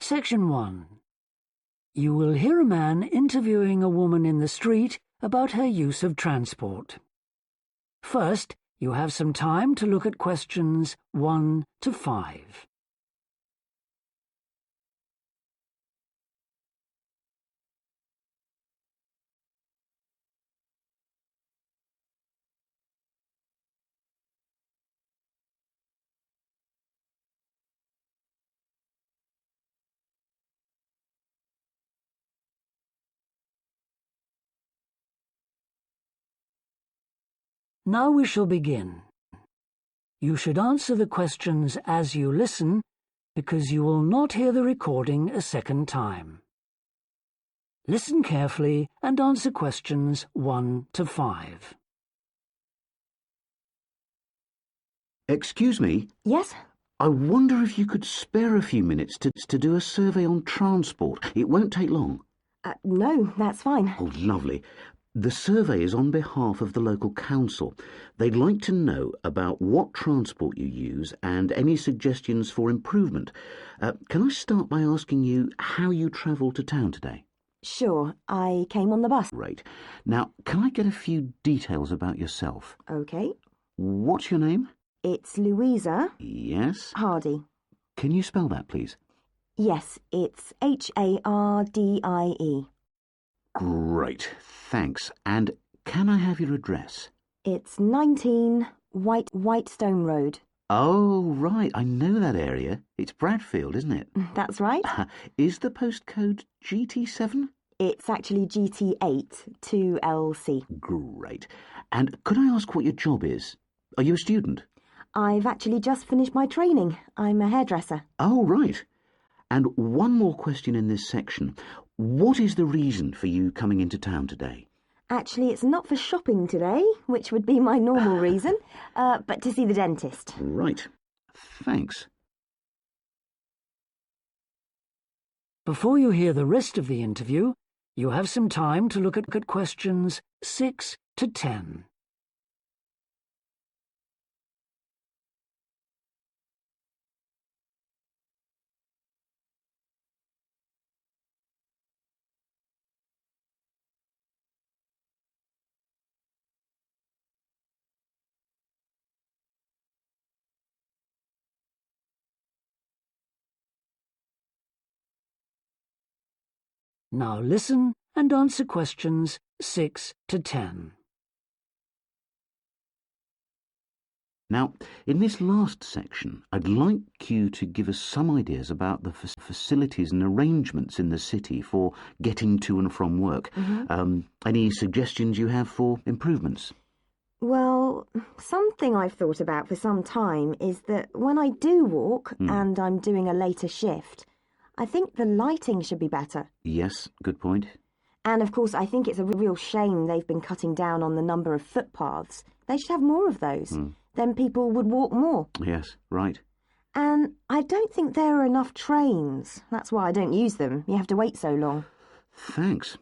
Section 1. You will hear a man interviewing a woman in the street about her use of transport. First, you have some time to look at questions 1 to 5. Now we shall begin. You should answer the questions as you listen, because you will not hear the recording a second time. Listen carefully and answer questions 1 to 5. Excuse me? Yes? I wonder if you could spare a few minutes to do a survey on transport. It won't take long. No, that's fine. Oh, lovely. The survey is on behalf of the local council. They'd like to know about what transport you use and any suggestions for improvement. Can I start by asking you how you travelled to town today? Sure, I came on the bus. Great. Now, can I get a few details about yourself? Okay. What's your name? It's Louisa Yes. Hardy. Can you spell that, please? Yes, it's Hardie. Great, thanks. And can I have your address? It's 19 Whitestone Road. Oh, right, I know that area. It's Bradfield, isn't it? That's right. Is the postcode GT7? It's actually GT8 2LC. Great. And could I ask what your job is? Are you a student? I've actually just finished my training. I'm a hairdresser. Oh, right. And one more question in this section. What is the reason for you coming into town today? Actually, it's not for shopping today, which would be my normal reason, but to see the dentist. Right. Thanks. Before you hear the rest of the interview, you have some time to look at questions 6 to 10. Now listen and answer questions 6 to 10. Now, in this last section, I'd like you to give us some ideas about the facilities and arrangements in the city for getting to and from work. Any suggestions you have for improvements? Well, something I've thought about for some time is that when I do walk and I'm doing a later shift, I think the lighting should be better. Yes, good point. And of course, I think it's a real shame they've been cutting down on the number of footpaths. They should have more of those. Then people would walk more. Yes, right. And I don't think there are enough trains. That's why I don't use them. You have to wait so long. Thanks.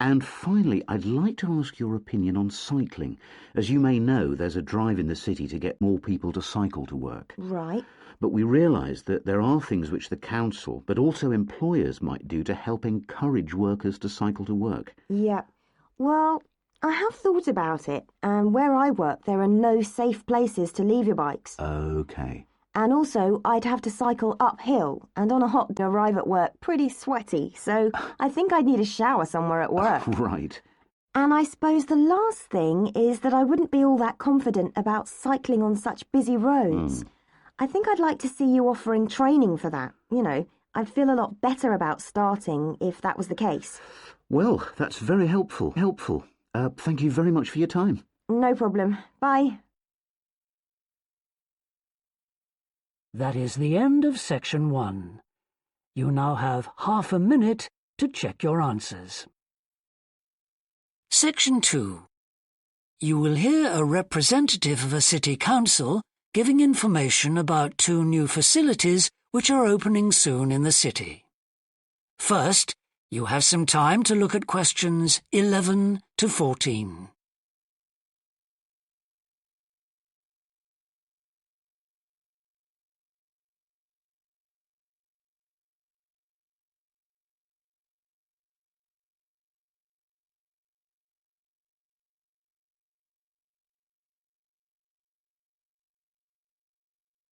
And finally, I'd like to ask your opinion on cycling. As you may know, there's a drive in the city to get more people to cycle to work. Right. But we realise that there are things which the council, but also employers, might do to help encourage workers to cycle to work. Yeah. Well, I have thought about it, and where I work there are no safe places to leave your bikes. OK. And also, I'd have to cycle uphill, and on a hot day arrive at work pretty sweaty, so I think I'd need a shower somewhere at work. Right. And I suppose the last thing is that I wouldn't be all that confident about cycling on such busy roads. I think I'd like to see you offering training for that. You know, I'd feel a lot better about starting if that was the case. Well, that's very helpful. Thank you very much for your time. No problem. Bye. That is the end of section 1. You now have half a minute to check your answers. Section 2. You will hear a representative of a city council giving information about 2 new facilities which are opening soon in the city. First, you have some time to look at questions 11 to 14.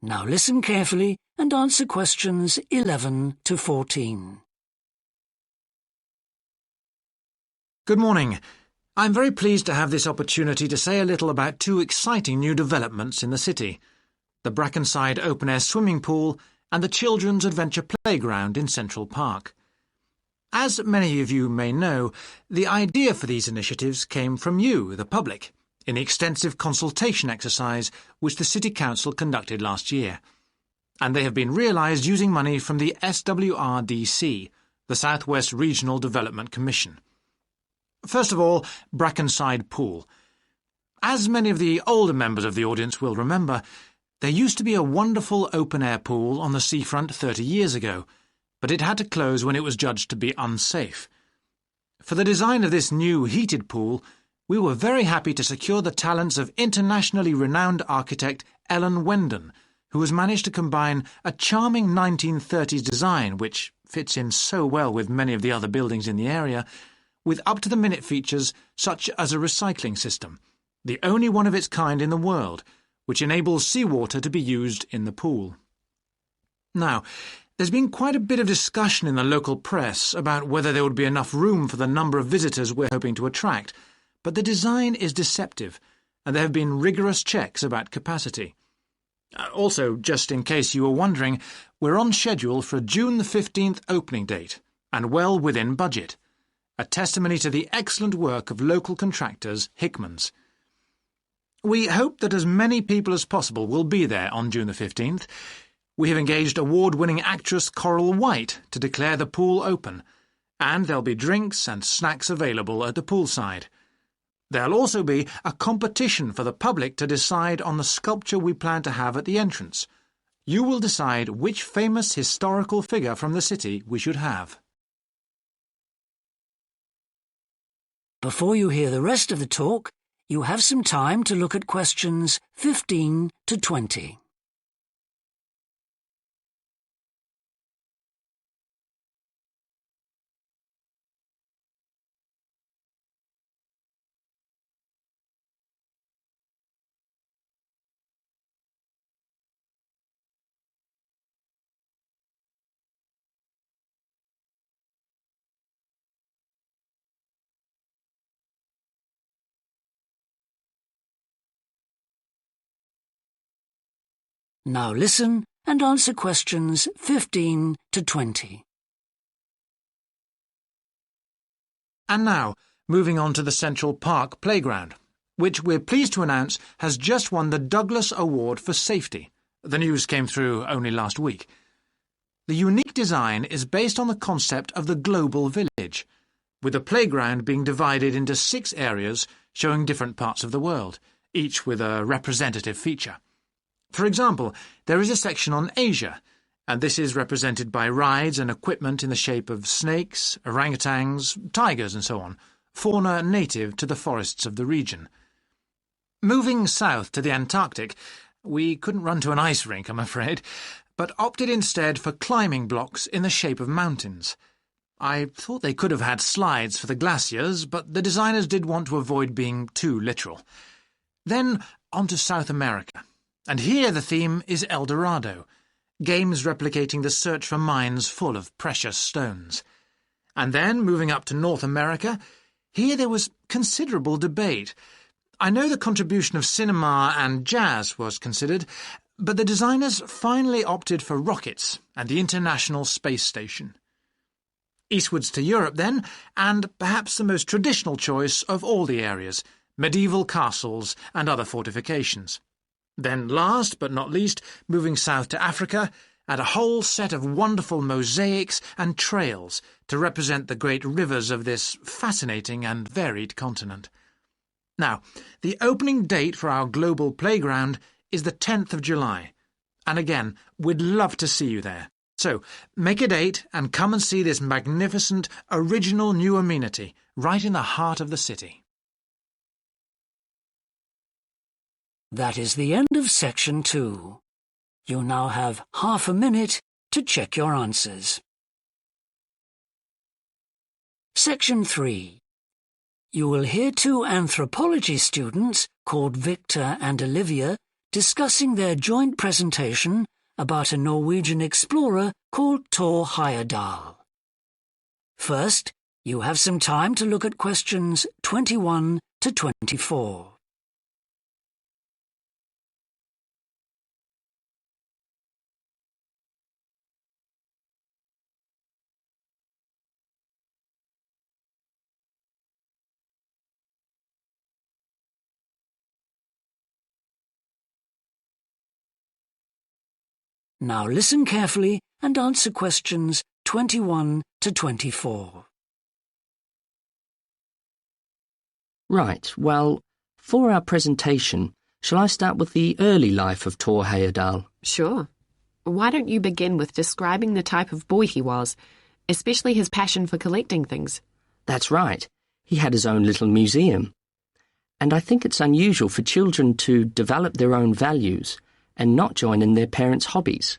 Now listen carefully and answer questions 11 to 14. Good morning. I'm very pleased to have this opportunity to say a little about two exciting new developments in the city: the Brackenside open-air swimming pool and the Children's Adventure Playground in Central Park. As many of you may know, the idea for these initiatives came from you, the public, in the extensive consultation exercise which the City Council conducted last year. And they have been realised using money from the SWRDC, the South West Regional Development Commission. First of all, Brackenside Pool. As many of the older members of the audience will remember, there used to be a wonderful open-air pool on the seafront 30 years ago, but it had to close when it was judged to be unsafe. For the design of this new heated pool, we were very happy to secure the talents of internationally renowned architect Ellen Wendon, who has managed to combine a charming 1930s design, which fits in so well with many of the other buildings in the area, with up-to-the-minute features such as a recycling system, the only one of its kind in the world, which enables seawater to be used in the pool. Now, there's been quite a bit of discussion in the local press about whether there would be enough room for the number of visitors we're hoping to attract, but the design is deceptive, and there have been rigorous checks about capacity. Also, just in case you were wondering, we're on schedule for a June the 15th opening date, and well within budget. A testimony to the excellent work of local contractors Hickman's. We hope that as many people as possible will be there on June the 15th. We have engaged award-winning actress Coral White to declare the pool open, and there'll be drinks and snacks available at the poolside. There'll also be a competition for the public to decide on the sculpture we plan to have at the entrance. You will decide which famous historical figure from the city we should have. Before you hear the rest of the talk, you have some time to look at questions 15 to 20. Now listen and answer questions 15 to 20. And now, moving on to the Central Park Playground, which we're pleased to announce has just won the Douglas Award for Safety. The news came through only last week. The unique design is based on the concept of the global village, with the playground being divided into 6 areas showing different parts of the world, each with a representative feature. For example, there is a section on Asia, and this is represented by rides and equipment in the shape of snakes, orangutans, tigers and so on, fauna native to the forests of the region. Moving south to the Antarctic, we couldn't run to an ice rink, I'm afraid, but opted instead for climbing blocks in the shape of mountains. I thought they could have had slides for the glaciers, but the designers did want to avoid being too literal. Then on to South America. And here the theme is El Dorado, games replicating the search for mines full of precious stones. And then, moving up to North America, here there was considerable debate. I know the contribution of cinema and jazz was considered, but the designers finally opted for rockets and the International Space Station. Eastwards to Europe then, and perhaps the most traditional choice of all the areas, medieval castles and other fortifications. Then last but not least, moving south to Africa, and a whole set of wonderful mosaics and trails to represent the great rivers of this fascinating and varied continent. Now, the opening date for our global playground is the 10th of July, and again, we'd love to see you there. So, make a date and come and see this magnificent, original new amenity right in the heart of the city. That is the end of section 2. You now have half a minute to check your answers. Section 3. You will hear 2 anthropology students called Victor and Olivia discussing their joint presentation about a Norwegian explorer called Thor Heyerdahl. First, you have some time to look at questions 21 to 24. Now listen carefully and answer questions 21 to 24. Right, well, for our presentation, shall I start with the early life of Thor Heyerdahl? Sure. Why don't you begin with describing the type of boy he was, especially his passion for collecting things? That's right. He had his own little museum. And I think it's unusual for children to develop their own values and not join in their parents' hobbies.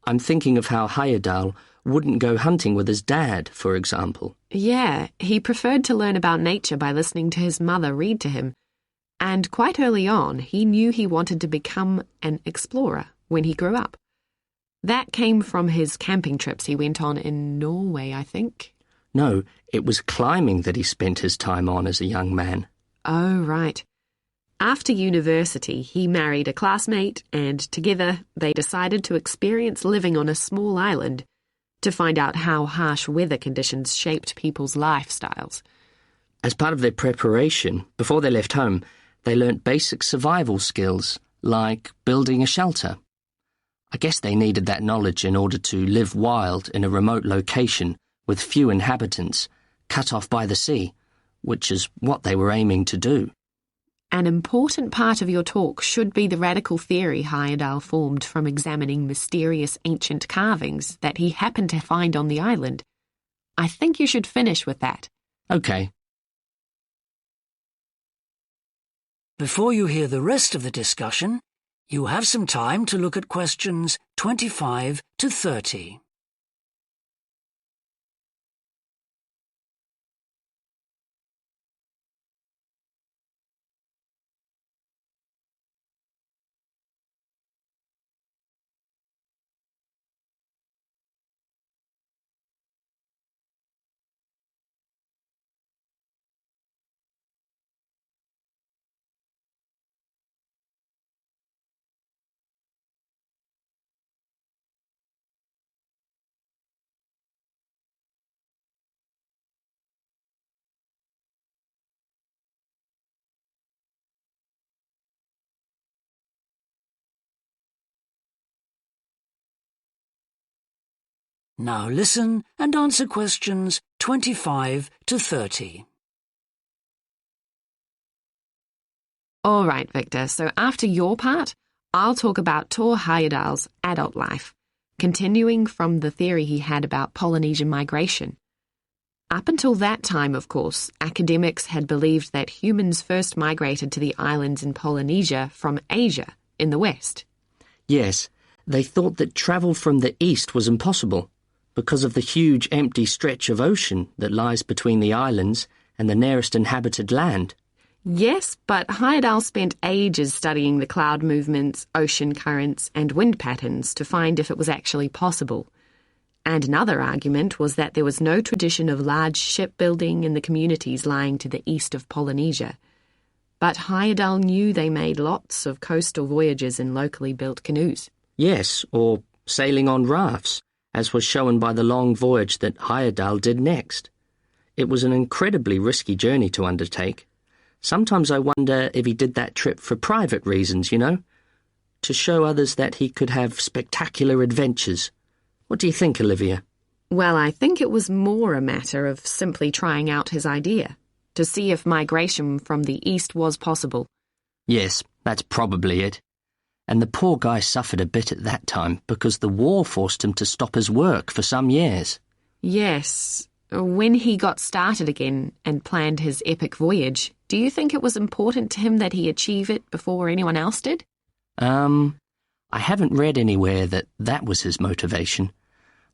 I'm thinking of how Heyerdahl wouldn't go hunting with his dad, for example. Yeah, he preferred to learn about nature by listening to his mother read to him. And quite early on, he knew he wanted to become an explorer when he grew up. That came from his camping trips he went on in Norway, I think. No, it was climbing that he spent his time on as a young man. Oh, right. After university, he married a classmate, and together they decided to experience living on a small island to find out how harsh weather conditions shaped people's lifestyles. As part of their preparation, before they left home, they learnt basic survival skills, like building a shelter. I guess they needed that knowledge in order to live wild in a remote location with few inhabitants, cut off by the sea, which is what they were aiming to do. An important part of your talk should be the radical theory Heyerdahl formed from examining mysterious ancient carvings that he happened to find on the island. I think you should finish with that. Okay. Before you hear the rest of the discussion, you have some time to look at questions 25 to 30. Now listen and answer questions 25 to 30. All right, Victor, so after your part, I'll talk about Thor Heyerdahl's adult life, continuing from the theory he had about Polynesian migration. Up until that time, of course, academics had believed that humans first migrated to the islands in Polynesia from Asia in the west. Yes, they thought that travel from the east was impossible because of the huge empty stretch of ocean that lies between the islands and the nearest inhabited land. Yes, but Heyerdahl spent ages studying the cloud movements, ocean currents, and wind patterns to find if it was actually possible. And another argument was that there was no tradition of large shipbuilding in the communities lying to the east of Polynesia. But Heyerdahl knew they made lots of coastal voyages in locally built canoes. Yes, or sailing on rafts, as was shown by the long voyage that Heyerdahl did next. It was an incredibly risky journey to undertake. Sometimes I wonder if he did that trip for private reasons, you know, to show others that he could have spectacular adventures. What do you think, Olivia? Well, I think it was more a matter of simply trying out his idea, to see if migration from the east was possible. Yes, that's probably it. And the poor guy suffered a bit at that time because the war forced him to stop his work for some years. Yes. When he got started again and planned his epic voyage, do you think it was important to him that he achieve it before anyone else did? I haven't read anywhere that that was his motivation.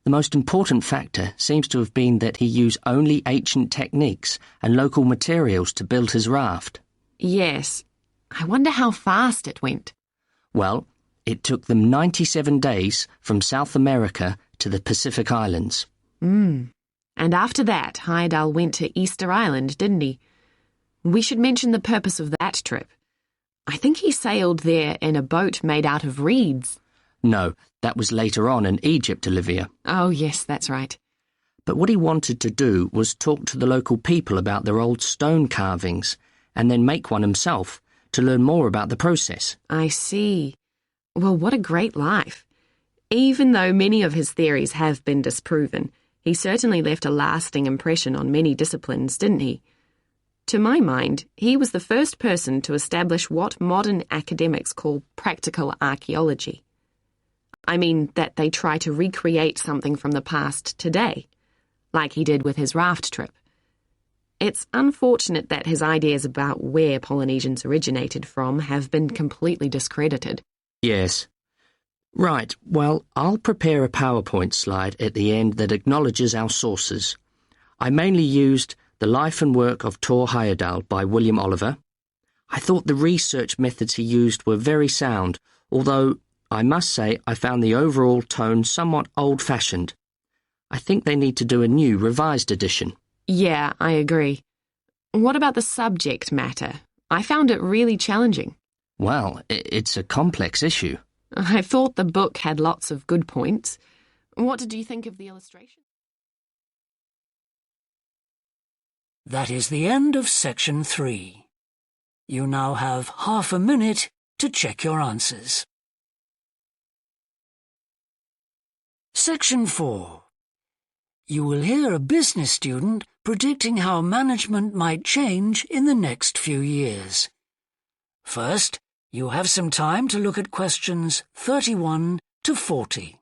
The most important factor seems to have been that he used only ancient techniques and local materials to build his raft. Yes. I wonder how fast it went. Well, it took them 97 days from South America to the Pacific Islands. And after that, Heyerdahl went to Easter Island, didn't he? We should mention the purpose of that trip. I think he sailed there in a boat made out of reeds. No, that was later on in Egypt, Olivia. Oh, yes, that's right. But what he wanted to do was talk to the local people about their old stone carvings and then make one himself to learn more about the process. I see. Well, what a great life. Even though many of his theories have been disproven, he certainly left a lasting impression on many disciplines, didn't he? To my mind, he was the first person to establish what modern academics call practical archaeology. I mean that they try to recreate something from the past today, like he did with his raft trip. It's unfortunate that his ideas about where Polynesians originated from have been completely discredited. Yes. Right, well, I'll prepare a PowerPoint slide at the end that acknowledges our sources. I mainly used The Life and Work of Thor Heyerdahl by William Oliver. I thought the research methods he used were very sound, although I must say I found the overall tone somewhat old-fashioned. I think they need to do a new, revised edition. Yeah, I agree. What about the subject matter? I found it really challenging. Well, it's a complex issue. I thought the book had lots of good points. What did you think of the illustration? That is the end of section 3. You now have half a minute to check your answers. Section 4. You will hear a business student predicting how management might change in the next few years. First, you have some time to look at questions 31 to 40.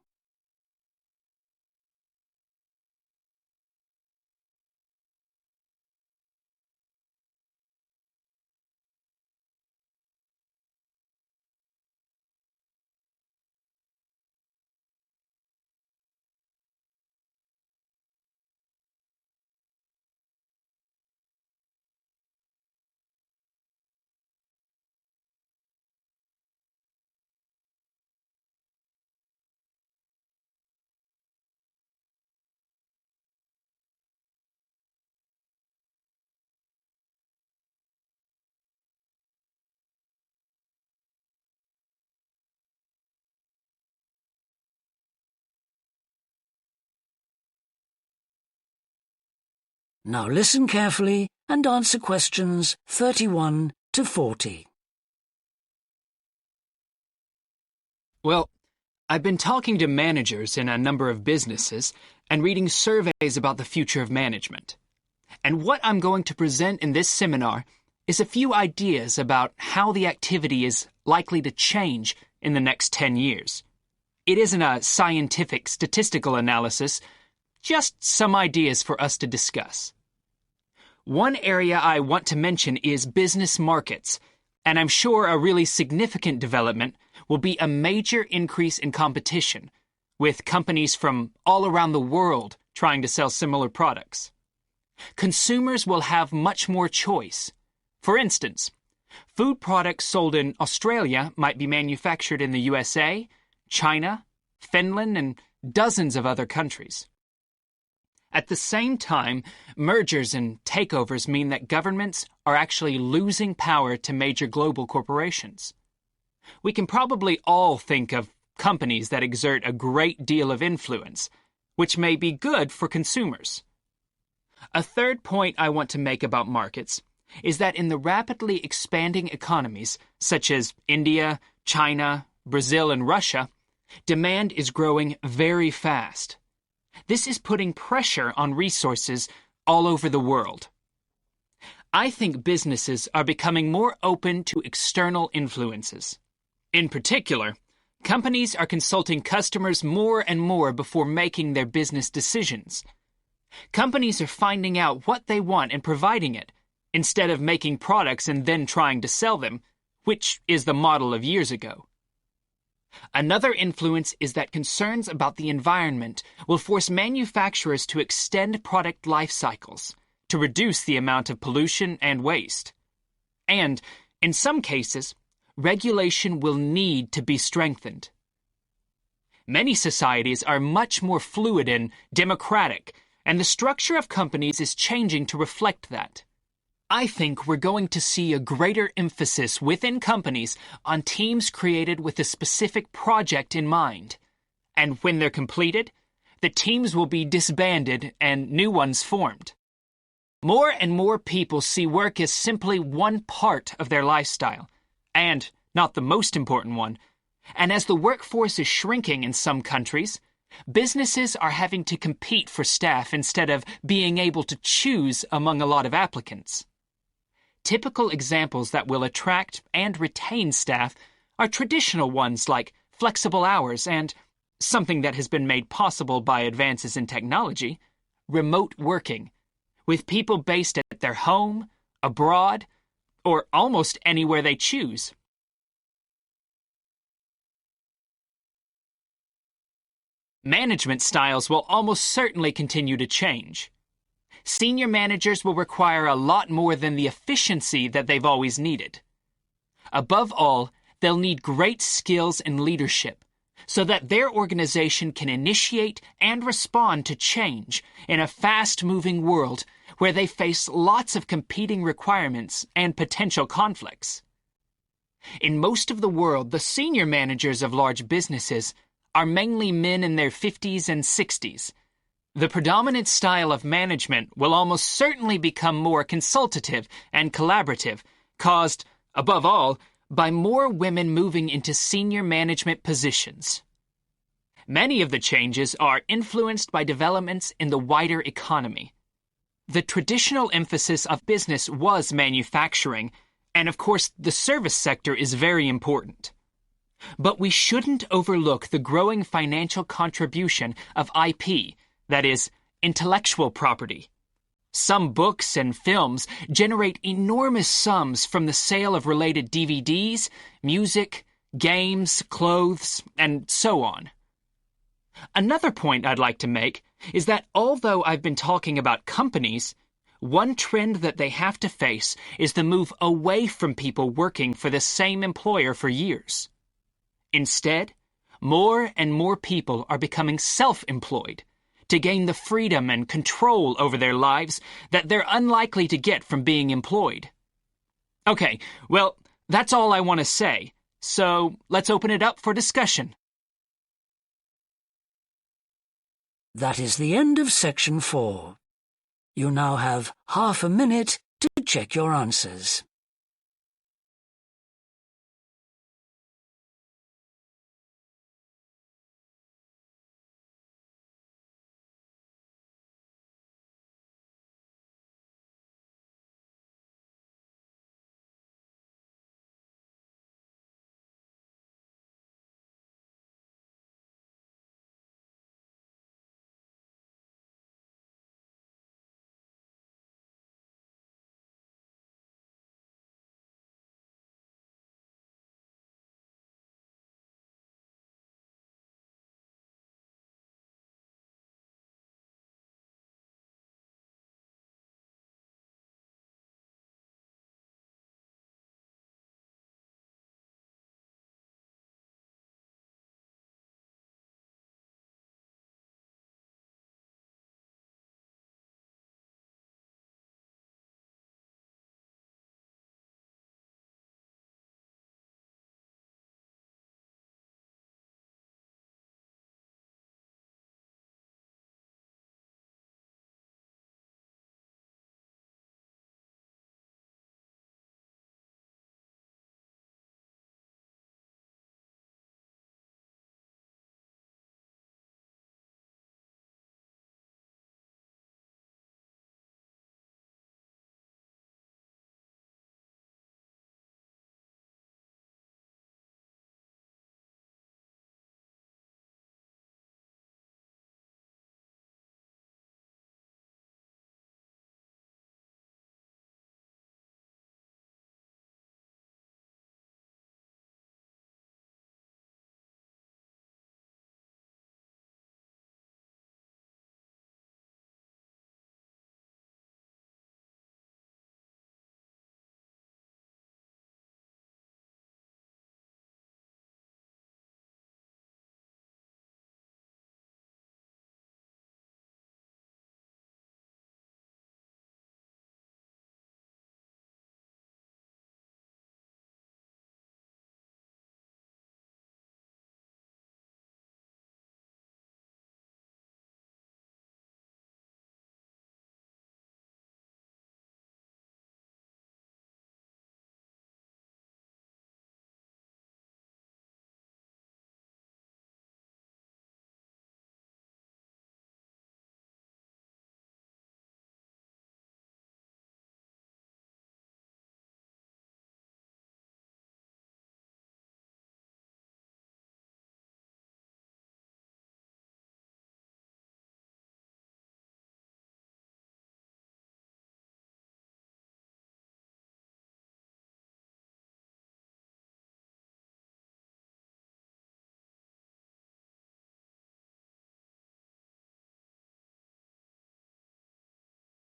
Now listen carefully and answer questions 31 to 40. Well, I've been talking to managers in a number of businesses and reading surveys about the future of management. And what I'm going to present in this seminar is a few ideas about how the activity is likely to change in the next 10 years. It isn't a scientific statistical analysis, just some ideas for us to discuss. One area I want to mention is business markets, and I'm sure a really significant development will be a major increase in competition, with companies from all around the world trying to sell similar products. Consumers will have much more choice. For instance, food products sold in Australia might be manufactured in the USA, China, Finland, and dozens of other countries. At the same time, mergers and takeovers mean that governments are actually losing power to major global corporations. We can probably all think of companies that exert a great deal of influence, which may be good for consumers. A third point I want to make about markets is that in the rapidly expanding economies, such as India, China, Brazil, and Russia, demand is growing very fast. This is putting pressure on resources all over the world. I think businesses are becoming more open to external influences. In particular, companies are consulting customers more and more before making their business decisions. Companies are finding out what they want and providing it, instead of making products and then trying to sell them, which is the model of years ago. Another influence is that concerns about the environment will force manufacturers to extend product life cycles to reduce the amount of pollution and waste. And, in some cases, regulation will need to be strengthened. Many societies are much more fluid and democratic, and the structure of companies is changing to reflect that. I think we're going to see a greater emphasis within companies on teams created with a specific project in mind. And when they're completed, the teams will be disbanded and new ones formed. More and more people see work as simply one part of their lifestyle, and not the most important one. And as the workforce is shrinking in some countries, businesses are having to compete for staff instead of being able to choose among a lot of applicants. Typical examples that will attract and retain staff are traditional ones like flexible hours and, something that has been made possible by advances in technology, remote working, with people based at their home, abroad, or almost anywhere they choose. Management styles will almost certainly continue to change. Senior managers will require a lot more than the efficiency that they've always needed. Above all, they'll need great skills in leadership so that their organization can initiate and respond to change in a fast-moving world where they face lots of competing requirements and potential conflicts. In most of the world, the senior managers of large businesses are mainly men in their 50s and 60s. The predominant style of management will almost certainly become more consultative and collaborative, caused, above all, by more women moving into senior management positions. Many of the changes are influenced by developments in the wider economy. The traditional emphasis of business was manufacturing, and of course the service sector is very important. But we shouldn't overlook the growing financial contribution of IP, that is, intellectual property. Some books and films generate enormous sums from the sale of related DVDs, music, games, clothes, and so on. Another point I'd like to make is that although I've been talking about companies, one trend that they have to face is the move away from people working for the same employer for years. Instead, more and more people are becoming self-employed to gain the freedom and control over their lives that they're unlikely to get from being employed. Okay, well, that's all I want to say, so let's open it up for discussion. That is the end of section 4. You now have half a minute to check your answers.